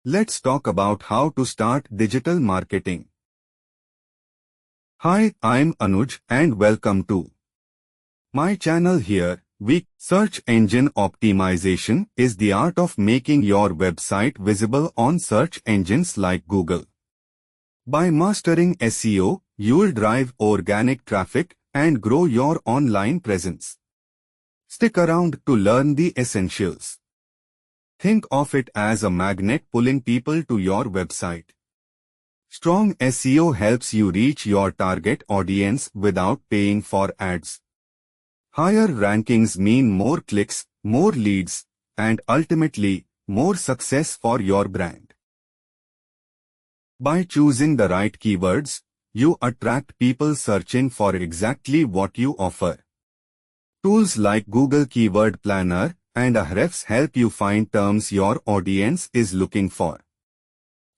Let's talk about how to start digital marketing. Hi, I'm Anuj and welcome to my channel. Here, search engine optimization is the art of making your website visible on search engines like Google. By mastering SEO, you'll drive organic traffic and grow your online presence. Stick around to learn the essentials. Think of it as a magnet pulling people to your website. Strong SEO helps you reach your target audience without paying for ads. Higher rankings mean more clicks, more leads, and ultimately, more success for your brand. By choosing the right keywords, you attract people searching for exactly what you offer. Tools like Google Keyword Planner and Ahrefs help you find terms your audience is looking for.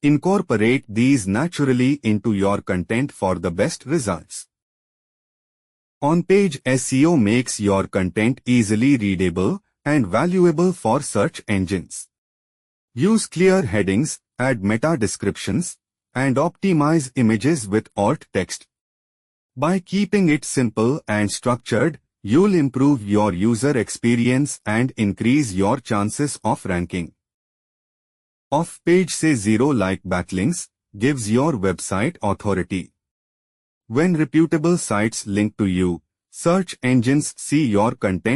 Incorporate these naturally into your content for the best results. On-page SEO makes your content easily readable and valuable for search engines. Use clear headings, add meta descriptions, and optimize images with alt text. By keeping it simple and structured, you'll improve your user experience and increase your chances of ranking. Off-page SEO like backlinks gives your website authority. When reputable sites link to you, search engines see your content